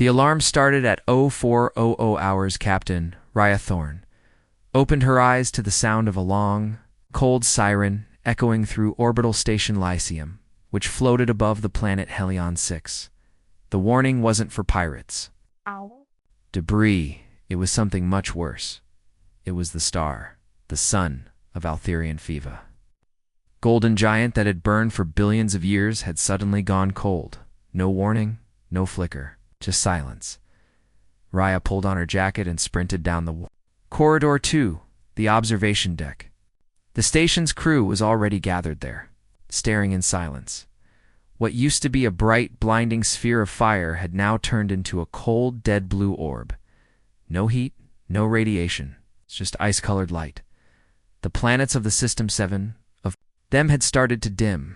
The alarm started at 0400 hours. Captain Raya Thorne opened her eyes to the sound of a long, cold siren echoing through orbital station Lyceum, which floated above the planet Helion 6. The warning wasn't for pirates. Ow. Debris. It was something much worse. It was the star, the sun of Altherian Fiva. Golden giant that had burned for billions of years had suddenly gone cold. No warning, no flicker, just silence. Raya pulled on her jacket and sprinted down the corridor to the observation deck. The station's crew was already gathered there, staring in silence. What used to be a bright, blinding sphere of fire had now turned into a cold, dead blue orb. No heat, no radiation, just ice-colored light. The planets of the System 7 of them had started to dim.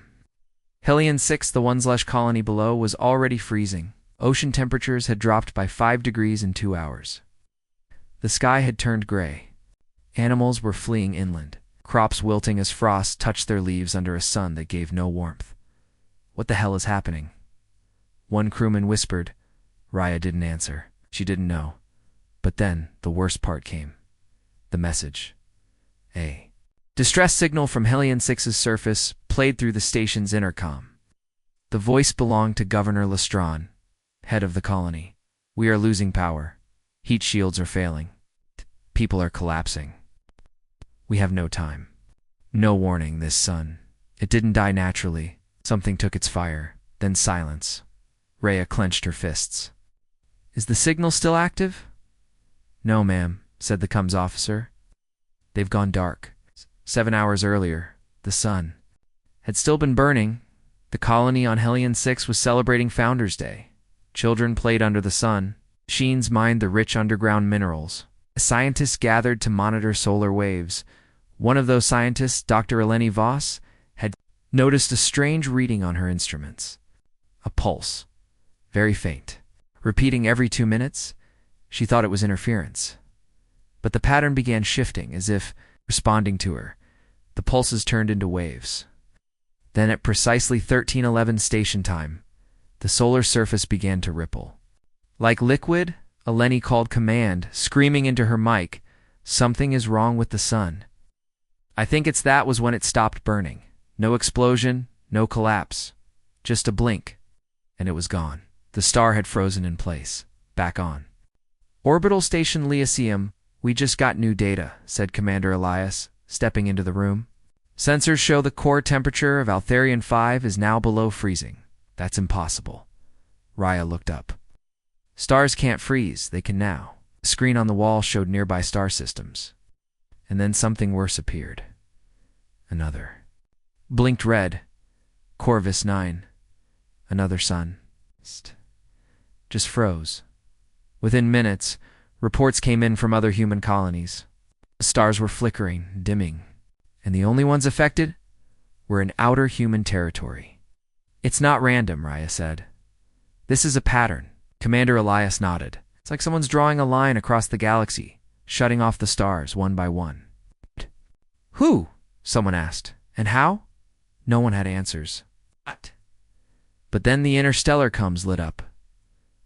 Helion 6, the one-slash colony below, was already freezing. Ocean temperatures had dropped by 5 degrees in 2 hours. The sky had turned gray. Animals were fleeing inland, crops wilting as frost touched their leaves under a sun that gave no warmth. What the hell is happening? One crewman whispered. Raya didn't answer. She didn't know. But then, the worst part came. The message. A distress signal from Helion 6's surface played through the station's intercom. The voice belonged to Governor Lestron, head of the colony. We are losing power. Heat shields are failing. People are collapsing. We have no time. No warning, this sun. It didn't die naturally. Something took its fire. Then silence. Raya clenched her fists. Is the signal still active? No, ma'am, said the comms officer. They've gone dark. 7 hours earlier, the sun had still been burning. The colony on Helion 6 was celebrating Founders' Day. Children played under the sun. Machines mined the rich underground minerals. Scientists gathered to monitor solar waves. One of those scientists, Dr. Eleni Voss, had noticed a strange reading on her instruments. A pulse. Very faint. Repeating every 2 minutes. She thought it was interference. But the pattern began shifting, as if responding to her. The pulses turned into waves. Then at precisely 1311 station time, the solar surface began to ripple. Like liquid, Eleni called command, screaming into her mic, "Something is wrong with the sun." I think that was when it stopped burning. No explosion, no collapse. Just a blink, and it was gone. The star had frozen in place. Back on. Orbital Station Lyceum, we just got new data, said Commander Elias, stepping into the room. Sensors show the core temperature of Altherian 5 is now below freezing. That's impossible. Raya looked up. Stars can't freeze, they can now. The screen on the wall showed nearby star systems. And then something worse appeared. Another. Blinked red. Corvus 9. Another sun. Just froze. Within minutes, reports came in from other human colonies. The stars were flickering, dimming, and the only ones affected were in outer human territory. It's not random, Raya said. This is a pattern. Commander Elias nodded. It's like someone's drawing a line across the galaxy, shutting off the stars one by one. Who? Someone asked. And how? No one had answers. What? But then the interstellar comms lit up.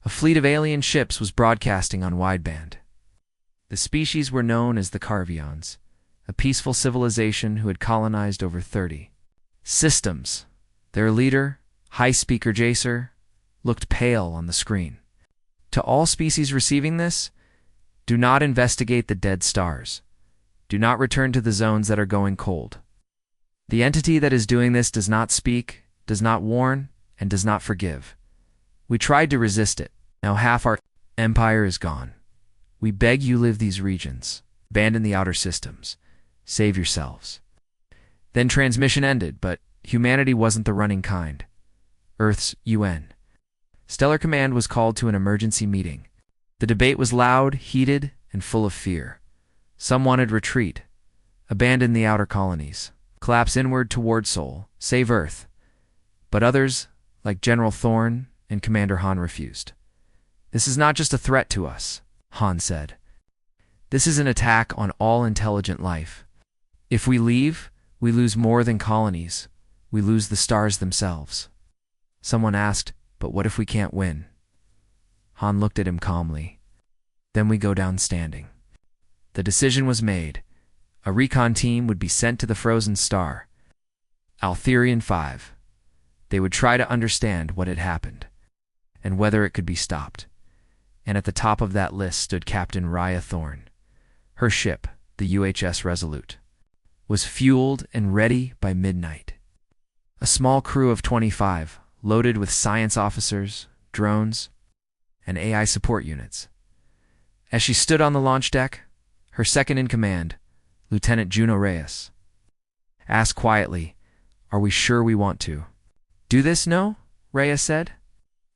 A fleet of alien ships was broadcasting on wideband. The species were known as the Carvions, a peaceful civilization who had colonized over 30 systems. Their leader, High Speaker Jacer, looked pale on the screen. To all species receiving this, do not investigate the dead stars. Do not return to the zones that are going cold. The entity that is doing this does not speak, does not warn, and does not forgive. We tried to resist it. Now half our empire is gone. We beg you leave these regions. Abandon the outer systems. Save yourselves. Then transmission ended, but humanity wasn't the running kind. Earth's UN. Stellar Command was called to an emergency meeting. The debate was loud, heated, and full of fear. Some wanted retreat, abandon the outer colonies, collapse inward toward Sol, save Earth. But others, like General Thorne and Commander Han, refused. This is not just a threat to us, Han said. This is an attack on all intelligent life. If we leave, we lose more than colonies. We lose the stars themselves. Someone asked, but what if we can't win? Han looked at him calmly. Then we go down standing. The decision was made. A recon team would be sent to the frozen star, Altherian 5. They would try to understand what had happened, and whether it could be stopped. And at the top of that list stood Captain Raya Thorne. Her ship, the UHS Resolute, was fueled and ready by midnight. A small crew of 25, loaded with science officers, drones, and AI support units. As she stood on the launch deck, her second-in-command, Lieutenant Juno Reyes, asked quietly, "Are we sure we want to do this?" "No," Reyes said,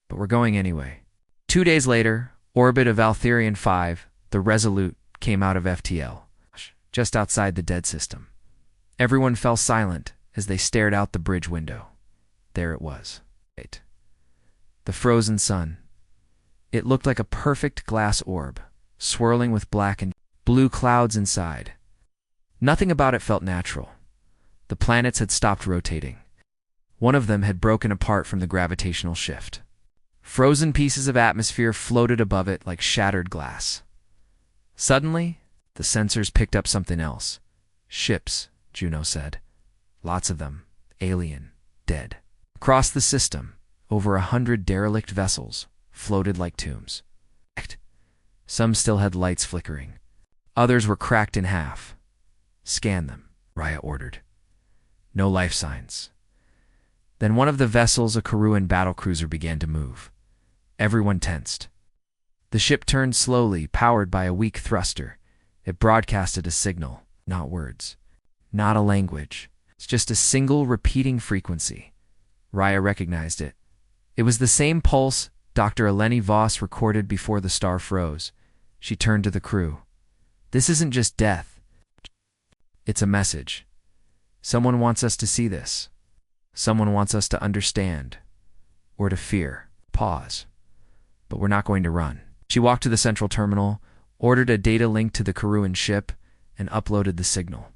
"but we're going anyway." 2 days later, orbit of Altherian 5, the Resolute, came out of FTL, just outside the dead system. Everyone fell silent as they stared out the bridge window. There it was. The frozen sun. It looked like a perfect glass orb, swirling with black and blue clouds inside. Nothing about it felt natural. The planets had stopped rotating. One of them had broken apart from the gravitational shift. Frozen pieces of atmosphere floated above it like shattered glass. Suddenly, the sensors picked up something else. "Ships," Juno said. "Lots of them. Alien. Dead." Across the system, over 100 derelict vessels floated like tombs. Some still had lights flickering. Others were cracked in half. "Scan them," Raya ordered. No life signs. Then one of the vessels, a Karuan battlecruiser, began to move. Everyone tensed. The ship turned slowly, powered by a weak thruster. It broadcasted a signal, not words, not a language. It's just a single repeating frequency. Raya recognized it. It was the same pulse Dr. Eleni Voss recorded before the star froze. She turned to the crew. "This isn't just death. It's a message. Someone wants us to see this. Someone wants us to understand. Or to fear." Pause. "But we're not going to run." She walked to the central terminal, ordered a data link to the Karuan ship, and uploaded the signal.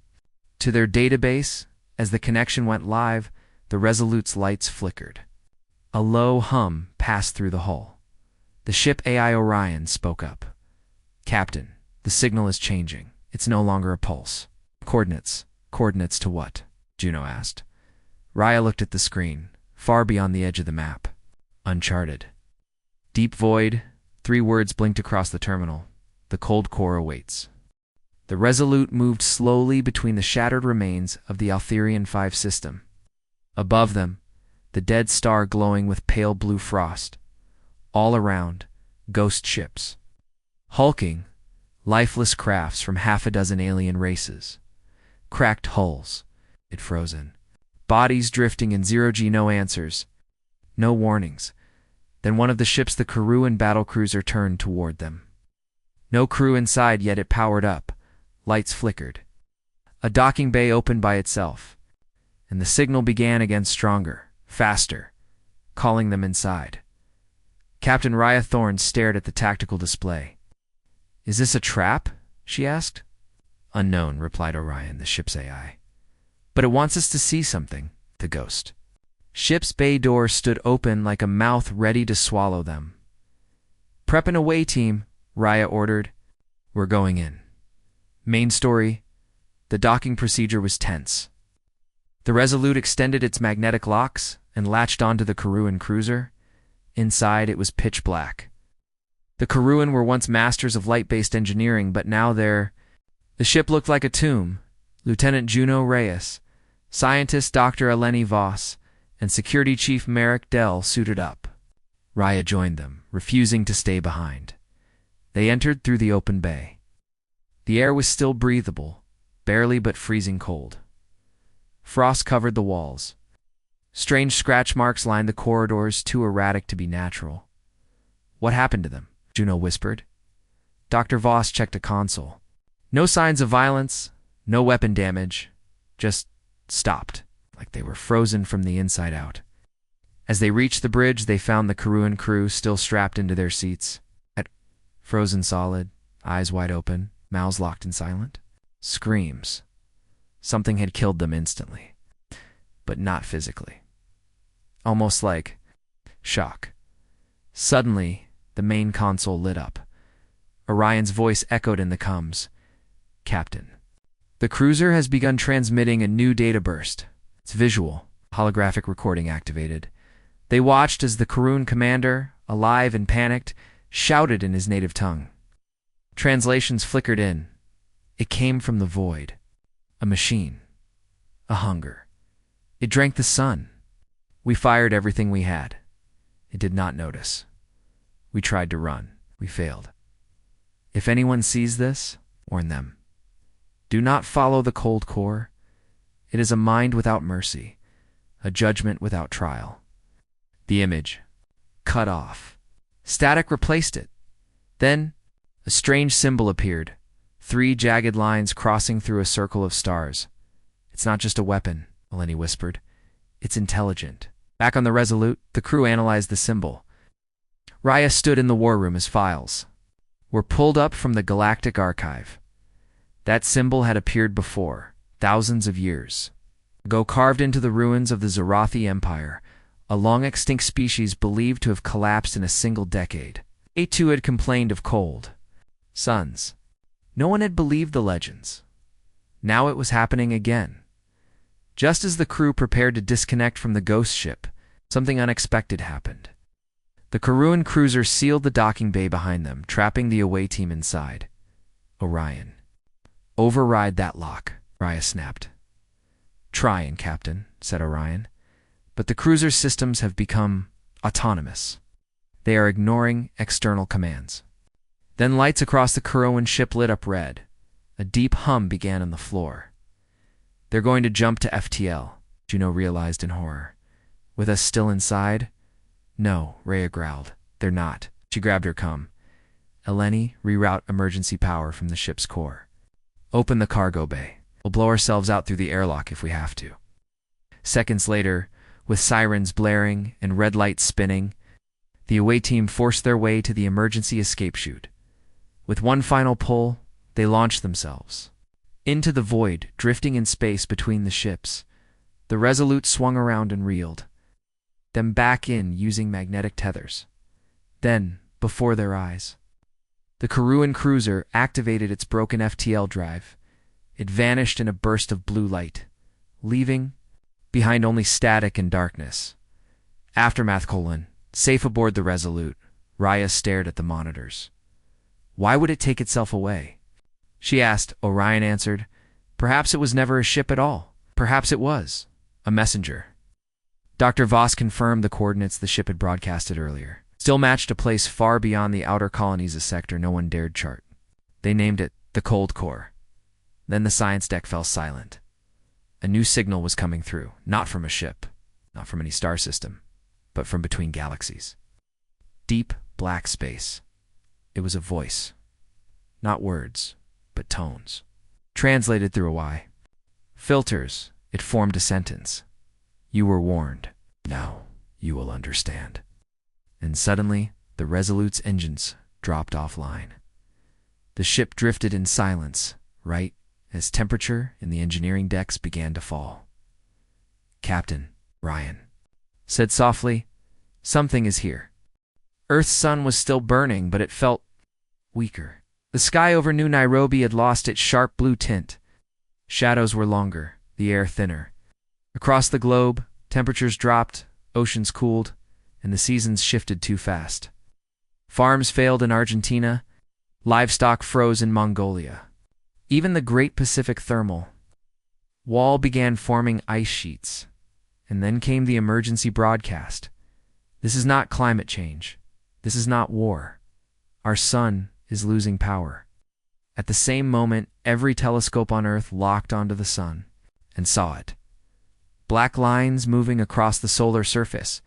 To their database, as the connection went live, the Resolute's lights flickered. A low hum passed through the hull. The ship AI Orion spoke up. "Captain, the signal is changing. It's no longer a pulse." "Coordinates. Coordinates to what?" Juno asked. Raya looked at the screen, far beyond the edge of the map. "Uncharted." "Deep void." 3 words blinked across the terminal. "The cold core awaits." The Resolute moved slowly between the shattered remains of the Altherian 5 system. Above them, the dead star glowing with pale blue frost. All around, ghost ships. Hulking, lifeless crafts from half a dozen alien races. Cracked hulls. It frozen. Bodies drifting in zero-G, no answers. No warnings. Then one of the ships, the Karuan battlecruiser, turned toward them. No crew inside, yet it powered up. Lights flickered. A docking bay opened by itself, and the signal began again, stronger, faster, calling them inside. Captain Raya Thorne stared at the tactical display. "Is this a trap?" she asked. "Unknown," replied Orion, the ship's AI. "But it wants us to see something." The ghost. Ship's bay door stood open like a mouth ready to swallow them. "Prep and away, team," Raya ordered. "We're going in." Main story. The docking procedure was tense. The Resolute extended its magnetic locks and latched onto the Karuan cruiser. Inside, it was pitch black. The Karuan were once masters of light-based engineering, but now the ship looked like a tomb. Lieutenant Juno Reyes, scientist Dr. Eleni Voss, and Security Chief Merrick Dell suited up. Raya joined them, refusing to stay behind. They entered through the open bay. The air was still breathable, barely but freezing cold. Frost covered the walls. Strange scratch marks lined the corridors, too erratic to be natural. "What happened to them?" Juno whispered. Dr. Voss checked a console. No signs of violence, no weapon damage, just stopped, like they were frozen from the inside out. As they reached the bridge, they found the Karuan crew still strapped into their seats, frozen solid, eyes wide open, mouths locked and silent. Screams. Something had killed them instantly, but not physically. Almost like shock. Suddenly, The main console lit up. Orion's voice echoed in the comms. Captain. The cruiser has begun transmitting a new data burst. It's visual, holographic recording activated. They watched as the Karun commander, alive and panicked, shouted in his native tongue. Translations flickered in. It came from the void. A machine. A hunger. It drank the sun. We fired everything we had. It did not notice. We tried to run. We failed. If anyone sees this, warn them. Do not follow the cold core. It is a mind without mercy, a judgment without trial. The image. Cut off. Static replaced it. Then, a strange symbol appeared. 3 jagged lines crossing through a circle of stars. It's not just a weapon, Eleni whispered. It's intelligent. Back on the Resolute, the crew analyzed the symbol. Raya stood in the war room as files were pulled up from the galactic archive. That symbol had appeared before, thousands of years ago, carved into the ruins of the Zarathi Empire, a long-extinct species believed to have collapsed in a single decade. A2 had complained of cold suns. No one had believed the legends. Now it was happening again. Just as the crew prepared to disconnect from the ghost ship, something unexpected happened. The Karun cruiser sealed the docking bay behind them, trapping the away team inside. Orion. Override that lock, Raya snapped. Trying, Captain, said Orion. But the cruiser's systems have become autonomous. They are ignoring external commands. Then lights across the Kuroan ship lit up red. A deep hum began on the floor. They're going to jump to FTL, Juno realized in horror. With us still inside? No, Rhea growled. They're not. She grabbed her comm. Eleni, reroute emergency power from the ship's core. Open the cargo bay. We'll blow ourselves out through the airlock if we have to. Seconds later, with sirens blaring and red lights spinning, the away team forced their way to the emergency escape chute. With one final pull, they launched themselves into the void, drifting in space between the ships. The Resolute swung around and reeled, them back in using magnetic tethers. Then, before their eyes, the Kuruan cruiser activated its broken FTL drive. It vanished in a burst of blue light, leaving behind only static and darkness. Aftermath: safe aboard the Resolute. Raya stared at the monitors. Why would it take itself away? She asked. Orion answered. Perhaps it was never a ship at all. Perhaps it was a messenger. Dr. Voss confirmed the coordinates the ship had broadcasted earlier. Still matched a place far beyond the outer colonies, a sector no one dared chart. They named it the Cold Core. Then the science deck fell silent. A new signal was coming through, not from a ship, not from any star system, but from between galaxies. Deep black space. It was a voice. Not words, but tones. Translated through a Y. Filters, it formed a sentence. You were warned. Now you will understand. And suddenly, the Resolute's engines dropped offline. The ship drifted in silence, right as temperature in the engineering decks began to fall. Captain, Ryan said softly, something is here. Earth's sun was still burning, but it felt weaker. The sky over New Nairobi had lost its sharp blue tint. Shadows were longer, the air thinner. Across the globe, temperatures dropped, oceans cooled, and the seasons shifted too fast. Farms failed in Argentina, livestock froze in Mongolia. Even the Great Pacific Thermal Wall began forming ice sheets. And then came the emergency broadcast. This is not climate change. This is not war. Our sun is losing power. At the same moment, every telescope on Earth locked onto the sun and saw it. Black lines moving across the solar surface,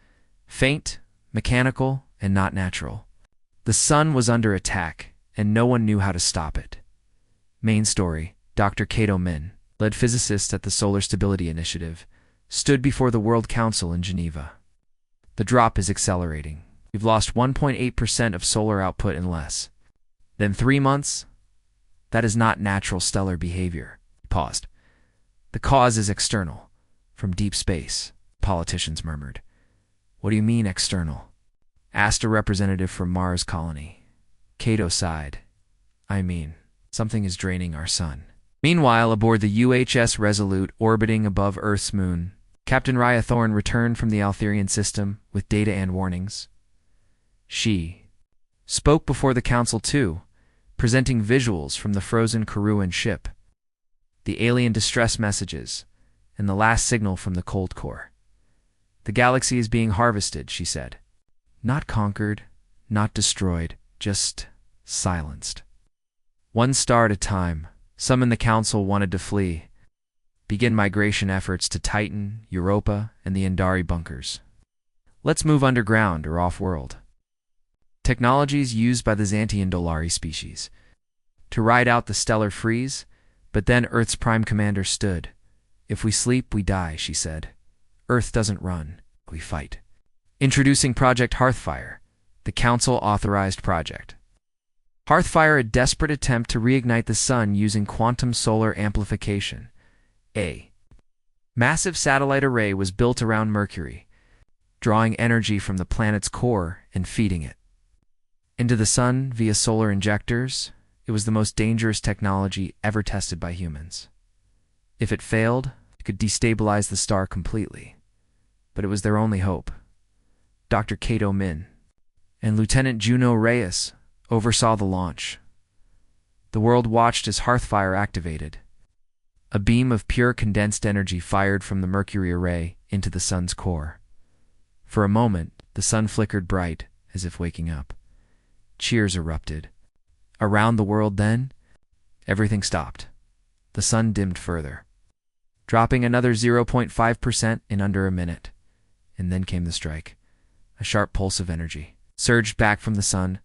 faint, mechanical, and not natural. The sun was under attack, and no one knew how to stop it. Main story: Dr. Kato Min, lead physicist at the Solar Stability Initiative, stood before the World Council in Geneva. The drop is accelerating. We've lost 1.8% of solar output in less than 3 months. That is not natural stellar behavior. He paused. The cause is external. From deep space, politicians murmured. What do you mean external? asked a representative from Mars colony. Cato sighed. I mean, something is draining our sun. Meanwhile, aboard the UHS Resolute orbiting above Earth's moon, Captain Raya Thorne returned from the Altherian system with data and warnings. She spoke before the council too, presenting visuals from the frozen Karuan ship, the alien distress messages, and the last signal from the cold core. The galaxy is being harvested, she said. Not conquered, not destroyed, just silenced. One star at a time, some in the council wanted to flee, begin migration efforts to Titan, Europa, and the Indari bunkers. Let's move underground or off-world. Technologies used by the Xantian Dolari species to ride out the stellar freeze, but then Earth's prime commander stood. If we sleep, we die, she said. Earth doesn't run, we fight. Introducing Project Hearthfire, the council-authorized project. Hearthfire, a desperate attempt to reignite the sun using quantum solar amplification. A massive satellite array was built around Mercury, drawing energy from the planet's core and feeding it into the sun via solar injectors. It was the most dangerous technology ever tested by humans. If it failed, it could destabilize the star completely. But it was their only hope. Dr. Cato Min and Lieutenant Juno Reyes oversaw the launch. The world watched as Hearthfire activated. A beam of pure condensed energy fired from the Mercury array into the sun's core. For a moment, the sun flickered bright, as if waking up. Cheers erupted. Around the world then, everything stopped. The sun dimmed further, dropping another 0.5% in under a minute. And then came the strike. A sharp pulse of energy surged back from the sun.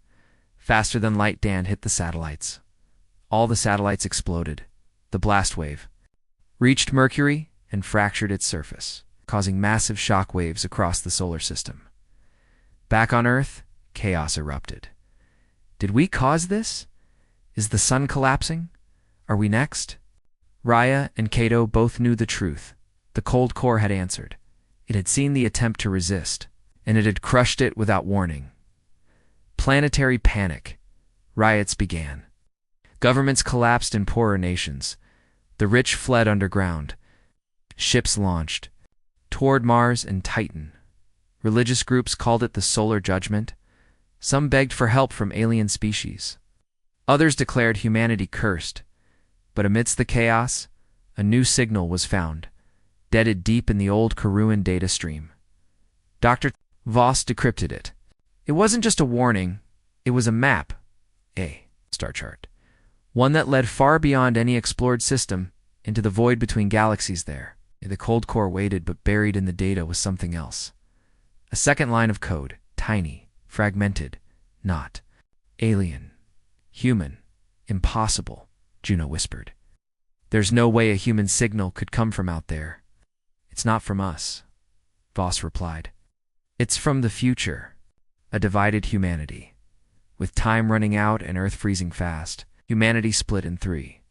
Faster than light Dan hit the satellites. All the satellites exploded. The blast wave reached Mercury and fractured its surface, causing massive shock waves across the solar system. Back on Earth, chaos erupted. Did we cause this? Is the sun collapsing? Are we next? Raya and Cato both knew the truth. The cold core had answered. It had seen the attempt to resist, and it had crushed it without warning. Planetary panic. Riots began. Governments collapsed in poorer nations. The rich fled underground. Ships launched toward Mars and Titan. Religious groups called it the solar judgment. Some begged for help from alien species. Others declared humanity cursed. But amidst the chaos, a new signal was found, deaded deep in the old Karuan data stream. Dr. Voss decrypted it. It wasn't just a warning, it was a map, a star chart, one that led far beyond any explored system into the void between galaxies there. The cold core waited, but buried in the data was something else. A second line of code, tiny, fragmented, not alien, human, impossible, Juno whispered. There's no way a human signal could come from out there. It's not from us, Voss replied. It's from the future, a divided humanity. With time running out and Earth freezing fast, humanity split in three.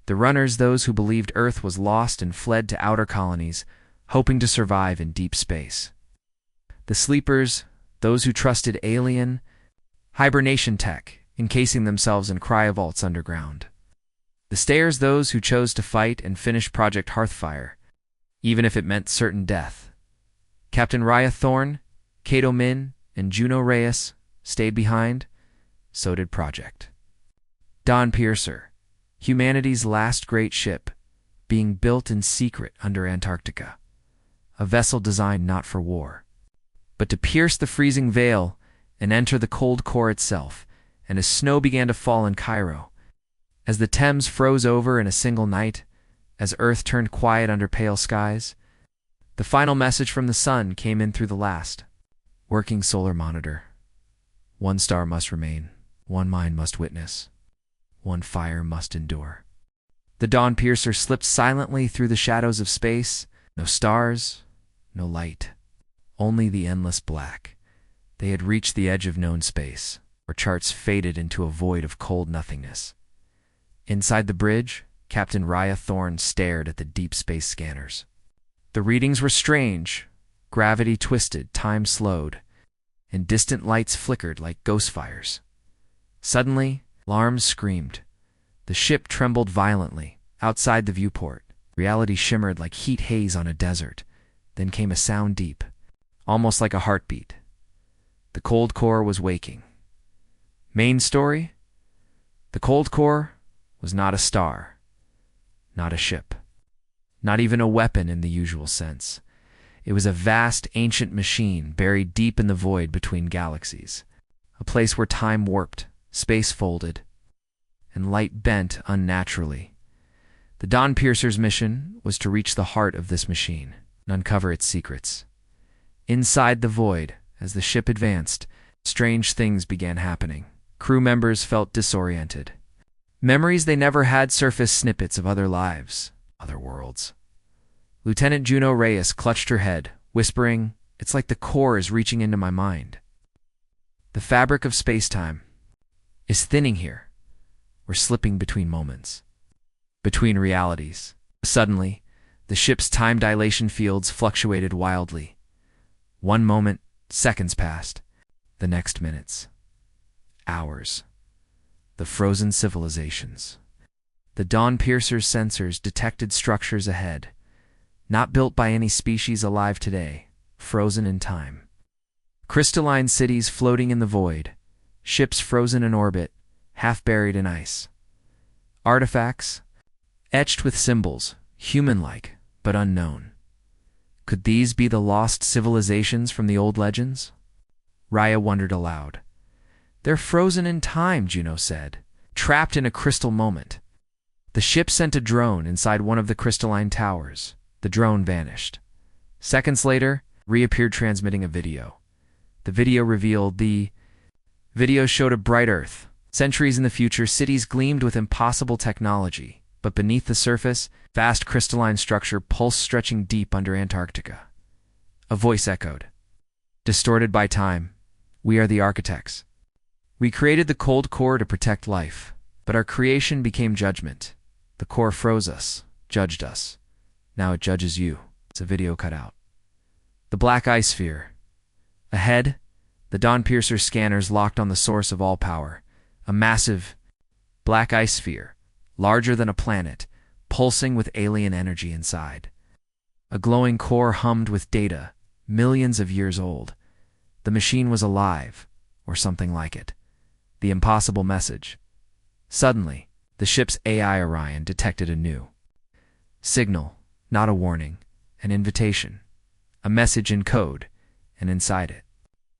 The runners, those who believed Earth was lost and fled to outer colonies, hoping to survive in deep space. The sleepers, those who trusted alien, hibernation tech, encasing themselves in cryovaults underground. The stayers, those who chose to fight and finish Project Hearthfire, even if it meant certain death. Captain Raya Thorne, Cato Min, and Juno Reyes stayed behind. So did Project Dawn Piercer, humanity's last great ship, being built in secret under Antarctica. A vessel designed not for war, but to pierce the freezing veil and enter the cold core itself. And as snow began to fall in Cairo, as the Thames froze over in a single night, as Earth turned quiet under pale skies, the final message from the sun came in through the last working solar monitor. One star must remain, one mind must witness, one fire must endure. The Dawn Piercer slipped silently through the shadows of space. No stars, no light, only the endless black. They had reached the edge of known space, where charts faded into a void of cold nothingness. Inside the bridge, Captain Raya Thorne stared at the deep space scanners. The readings were strange. Gravity twisted, time slowed. and distant lights flickered like ghost fires. Suddenly, alarms screamed. The ship trembled violently. Outside the viewport, reality shimmered like heat haze on a desert. Then came a sound deep, almost like a heartbeat. The cold core was waking. Main story? The cold core was not a star, not a ship, not even a weapon in the usual sense. It was a vast, ancient machine buried deep in the void between galaxies, a place where time warped, space folded, and light bent unnaturally. The Dawnpiercer's mission was to reach the heart of this machine and uncover its secrets. Inside the void, as the ship advanced, strange things began happening. Crew members felt disoriented. Memories they never had surfaced, snippets of other lives, other worlds. Lieutenant Juno Reyes clutched her head, whispering, "It's like the core is reaching into my mind. The fabric of space-time is thinning here. We're slipping between moments, between realities." Suddenly, the ship's time dilation fields fluctuated wildly. One moment, seconds passed. The next, minutes. Hours. The frozen civilizations. The Dawnpiercer's sensors detected structures ahead, not built by any species alive today, frozen in time. Crystalline cities floating in the void, ships frozen in orbit, half buried in ice. Artifacts, etched with symbols, human-like, but unknown. Could these be the lost civilizations from the old legends? Raya wondered aloud. "They're frozen in time," Juno said, "trapped in a crystal moment." The ship sent a drone inside one of the crystalline towers. The drone vanished. Seconds later, reappeared transmitting a video. The video showed a bright Earth. Centuries in the future, cities gleamed with impossible technology, but beneath the surface, vast crystalline structure pulsed, stretching deep under Antarctica. A voice echoed. "Distorted by time, we are the architects. We created the cold core to protect life, but our creation became judgment. The core froze us, judged us. Now it judges you." It's a video cut out. The black ice sphere. Ahead, the Dawnpiercer scanners locked on the source of all power. A massive black ice sphere, larger than a planet, pulsing with alien energy inside. A glowing core hummed with data, millions of years old. The machine was alive, or something like it. The impossible message. Suddenly, the ship's AI Orion detected a new signal, not a warning, an invitation, a message in code, and inside it,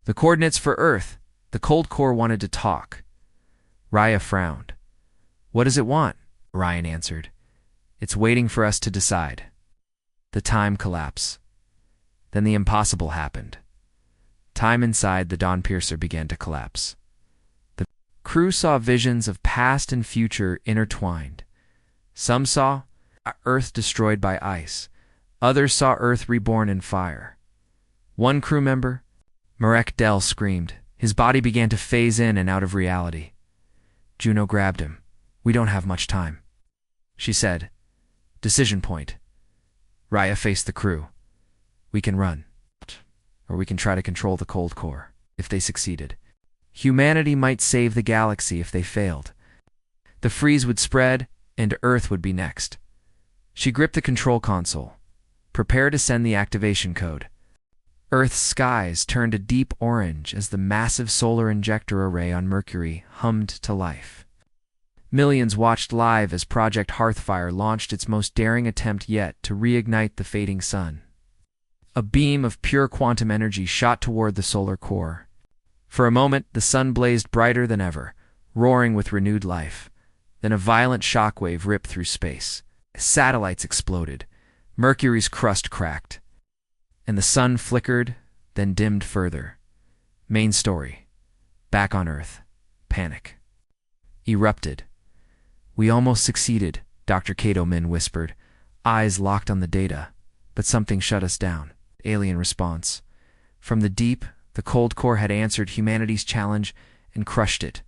the coordinates for Earth. The cold core wanted to talk. Raya frowned. "What does it want?" Orion answered. "It's waiting for us to decide." The time collapse. Then the impossible happened. Time inside the Dawnpiercer began to collapse. The crew saw visions of past and future intertwined. Some saw Earth destroyed by ice. Others saw Earth reborn in fire. One crew member, Marek Dell, screamed. His body began to phase in and out of reality. Juno grabbed him. "We don't have much time," she said. Decision point. Raya faced the crew. "We can run, or we can try to control the cold core." If they succeeded, humanity might save the galaxy. If they failed, the freeze would spread and Earth would be next. She gripped the control console. "Prepare to send the activation code." Earth's skies turned a deep orange as the massive solar injector array on Mercury hummed to life. Millions watched live as Project Hearthfire launched its most daring attempt yet to reignite the fading sun. A beam of pure quantum energy shot toward the solar core. For a moment, the sun blazed brighter than ever, roaring with renewed life. Then a violent shockwave ripped through space. Satellites exploded. Mercury's crust cracked. And the sun flickered, then dimmed further. Main story. Back on Earth. Panic erupted. "We almost succeeded," Dr. Kato Min whispered, eyes locked on the data. "But something shut us down." Alien response. From the deep, the cold core had answered humanity's challenge and crushed it.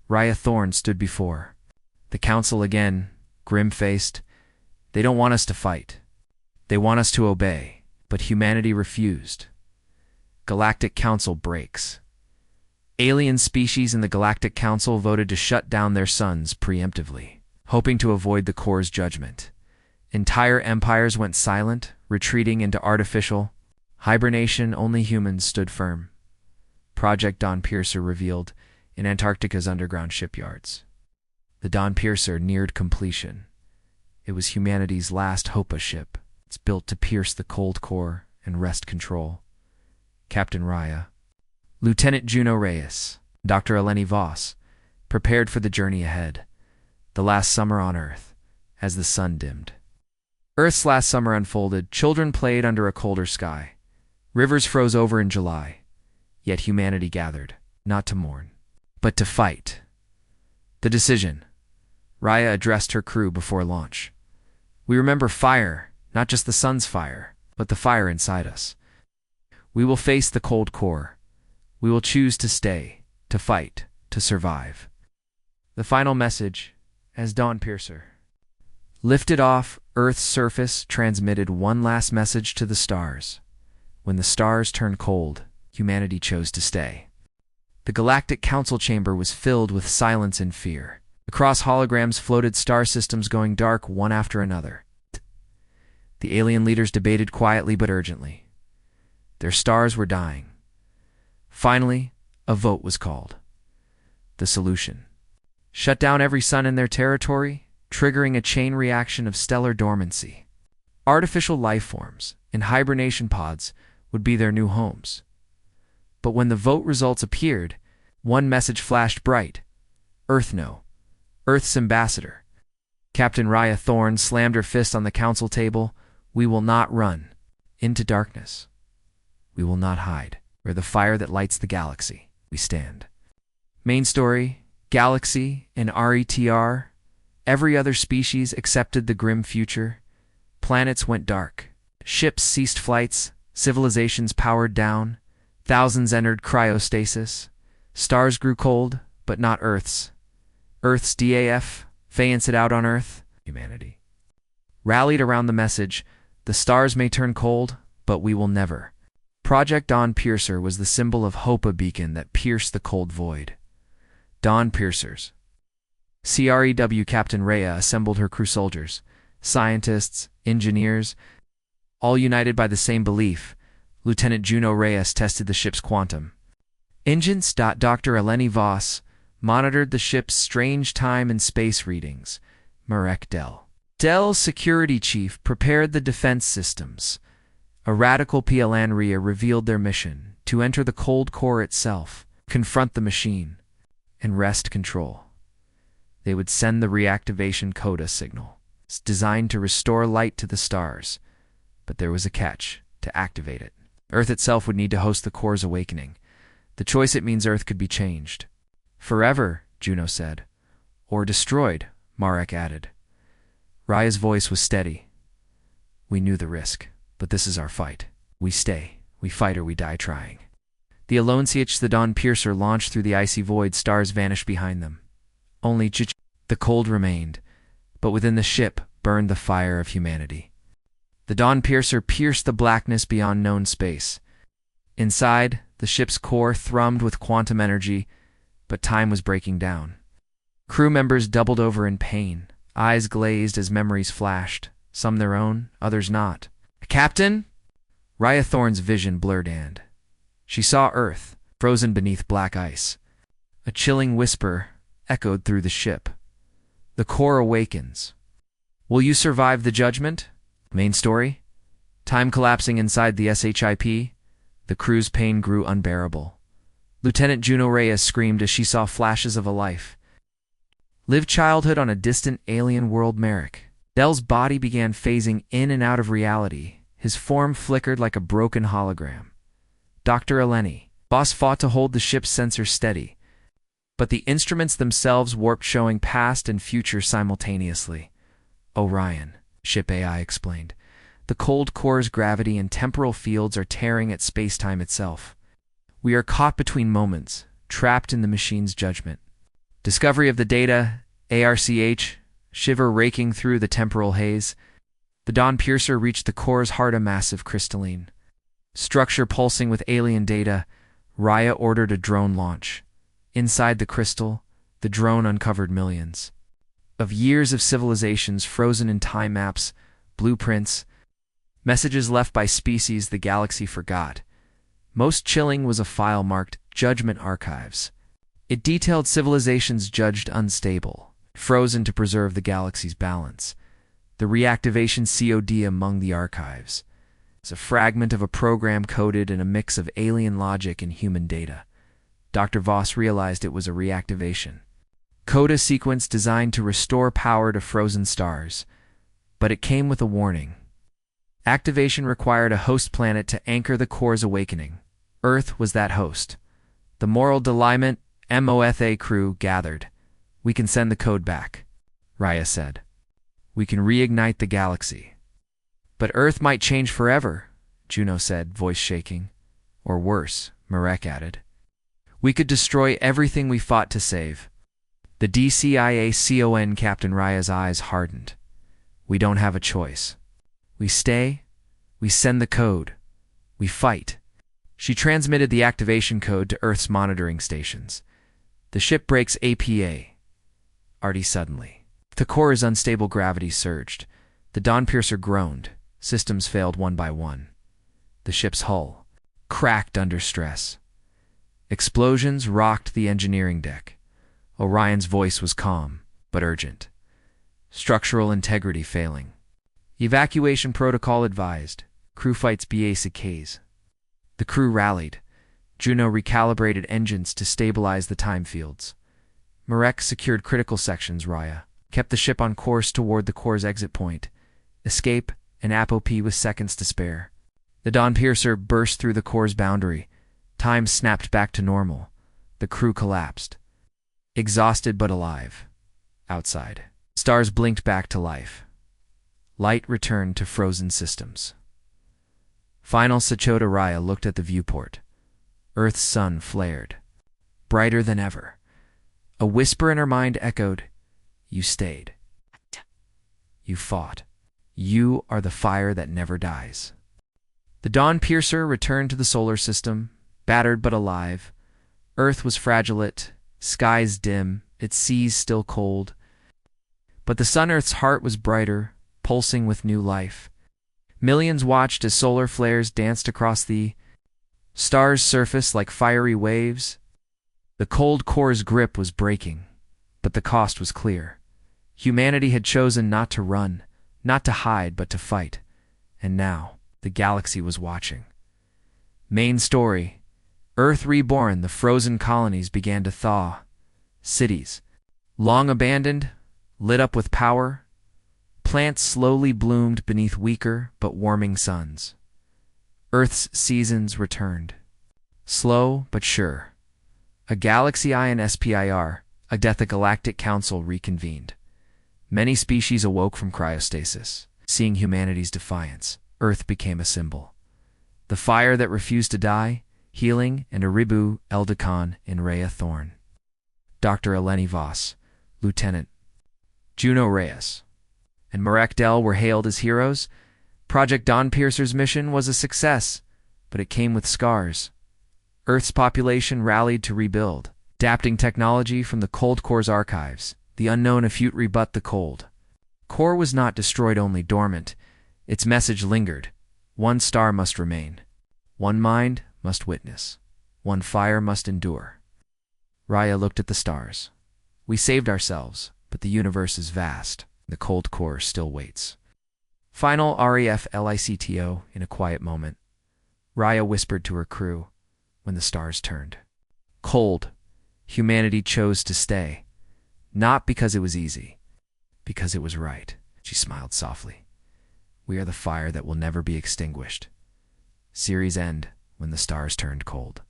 Raya Thorne stood before the council again, grim-faced. "They don't want us to fight. They want us to obey." But humanity refused. Galactic Council breaks. Alien species in the Galactic Council voted to shut down their suns preemptively, hoping to avoid the core's judgment. Entire empires went silent, retreating into artificial hibernation. Only humans stood firm. Project Dawn Piercer revealed in Antarctica's underground shipyards. The Dawn Piercer neared completion. It was humanity's last HFY ship. It's built to pierce the cold core and wrest control. Captain Raya, Lieutenant Juno Reyes, Dr. Eleni Voss, prepared for the journey ahead. The last summer on Earth, as the sun dimmed. Earth's last summer unfolded. Children played under a colder sky. Rivers froze over in July. Yet humanity gathered, not to mourn, but to fight. The decision. Raya addressed her crew before launch. We remember fire, not just the sun's fire, but the fire inside us. We will face the cold core. We will choose to stay, to fight, to survive. The final message, as Dawn Piercer lifted off Earth's surface, transmitted one last message to the stars. When the stars turned cold, humanity chose to stay. The Galactic Council chamber was filled with silence and fear. Across holograms floated star systems going dark one after another. The alien leaders debated quietly but urgently. Their stars were dying. Finally, a vote was called. The solution: shut down every sun in their territory, triggering a chain reaction of stellar dormancy. Artificial life forms in hibernation pods would be their new homes. But when the vote results appeared, one message flashed bright. Earth no. Earth's ambassador. Captain Raya Thorne slammed her fist on the council table. We will not run into darkness. We will not hide. Where the fire that lights the galaxy, we stand. Main story, Galaxy and RETR. Every other species accepted the grim future. Planets went dark. Ships ceased flights. Civilizations powered down. Thousands entered cryostasis. Stars grew cold, but not Earth's. Earth's DAF, fans it out on Earth, humanity, rallied around the message, the stars may turn cold, but we will never. Project Dawn Piercer was the symbol of hope, a beacon that pierced the cold void. Dawn Piercers. CREW Captain Rhea assembled her crew, soldiers, scientists, engineers, all united by the same belief. Lieutenant Juno Reyes tested the ship's quantum engines. Dr. Eleni Voss monitored the ship's strange time and space readings. Marek Dell's security chief prepared the defense systems. A radical PLN revealed their mission: to enter the cold core itself, confront the machine, and wrest control. They would send the reactivation coda signal, designed to restore light to the stars. But there was a catch: to activate it, Earth itself would need to host the core's awakening. The choice: it means Earth could be changed. Forever, Juno said. Or destroyed, Marek added. Raya's voice was steady. We knew the risk, but this is our fight. We stay, we fight, or we die trying. The Alone CH, the Dawn Piercer, launched through the icy void. Stars vanished behind them. Only the cold remained, but within the ship burned the fire of humanity. The Dawn Piercer pierced the blackness beyond known space. Inside, the ship's core thrummed with quantum energy, but time was breaking down. Crew members doubled over in pain, eyes glazed as memories flashed, some their own, others not. Captain? Raya Thorne's vision blurred, and she saw Earth, frozen beneath black ice. A chilling whisper echoed through the ship. The core awakens. Will you survive the judgment? Main story? Time collapsing inside the SHIP. The crew's pain grew unbearable. Lieutenant Juno Reyes screamed as she saw flashes of a life. Lived childhood on a distant alien world. Marek Dell's body began phasing in and out of reality. His form flickered like a broken hologram. Dr. Eleni Voss fought to hold the ship's sensors steady, but the instruments themselves warped, showing past and future simultaneously. Orion, ship AI explained. The cold core's gravity and temporal fields are tearing at space-time itself. We are caught between moments, trapped in the machine's judgment. Discovery of the data, ARCH, shiver raking through the temporal haze. The Dawn Piercer reached the core's heart, a massive crystalline Structure pulsing with alien data, Raya ordered a drone launch. Inside the crystal, the drone uncovered millions of years of civilizations frozen in time maps, blueprints, messages left by species the galaxy forgot. Most chilling was a file marked Judgment Archives. It detailed civilizations judged unstable, frozen to preserve the galaxy's balance. The reactivation COD among the archives is a fragment of a program coded in a mix of alien logic and human data. Dr. Voss realized it was a reactivation coda sequence designed to restore power to frozen stars, but it came with a warning. Activation required a host planet to anchor the core's awakening. Earth was that host. The Moral Alignment MOFA crew gathered. "We can send the code back," Raya said. "We can reignite the galaxy." "But Earth might change forever," Juno said, voice shaking. "Or worse," Marek added. "We could destroy everything we fought to save." The DCIACON Captain Raya's eyes hardened. "We don't have a choice. We stay, we send the code, we fight." She transmitted the activation code to Earth's monitoring stations. "The ship breaks APA." Artie suddenly. The core's unstable gravity surged. The Dawnpiercer groaned. Systems failed one by one. The ship's hull cracked under stress. Explosions rocked the engineering deck. Orion's voice was calm, but urgent. "Structural integrity failing. Evacuation protocol advised. Crew fights BA-6Ks." The crew rallied. Juno recalibrated engines to stabilize the time fields. Marek secured critical sections. Raya kept the ship on course toward the core's exit point. Escape and apopee with seconds to spare. The Dawnpiercer burst through the core's boundary. Time snapped back to normal. The crew collapsed. Exhausted but alive. Outside, stars blinked back to life. Light returned to frozen systems. Final Sachota. Raya looked at the viewport. Earth's sun flared, brighter than ever. A whisper in her mind echoed, "You stayed. You fought. You are the fire that never dies." The Dawnpiercer returned to the solar system, battered but alive. Earth was fragile, skies dim, its seas still cold. But the Sun-Earth's heart was brighter, pulsing with new life. Millions watched as solar flares danced across the stars' surface like fiery waves. The cold core's grip was breaking, but the cost was clear. Humanity had chosen not to run, not to hide, but to fight. And now, the galaxy was watching. Main story. Earth reborn, the frozen colonies began to thaw. Cities, long abandoned, lit up with power. Plants slowly bloomed beneath weaker but warming suns. Earth's seasons returned. Slow but sure. A Galaxy Eye and SPIR, a Galactic Council reconvened. Many species awoke from cryostasis. Seeing humanity's defiance, Earth became a symbol. The fire that refused to die, healing, and Aribu Eldecon in Rhea Thorn. Dr. Eleni Voss, Lieutenant Juno Reyes, and Marek Dell were hailed as heroes. Project Dawnpiercer's mission was a success, but it came with scars. Earth's population rallied to rebuild, adapting technology from the cold core's archives. The unknown effute rebut the cold. Core was not destroyed, only dormant. Its message lingered. One star must remain. One mind must witness. One fire must endure. Raya looked at the stars. "We saved ourselves, but the universe is vast. The cold core still waits." Final REFLICTO in a quiet moment. Raya whispered to her crew when the stars turned. Cold, humanity chose to stay. Not because it was easy, because it was right. She smiled softly. "We are the fire that will never be extinguished." Series end when the stars turned cold.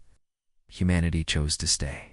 Humanity chose to stay.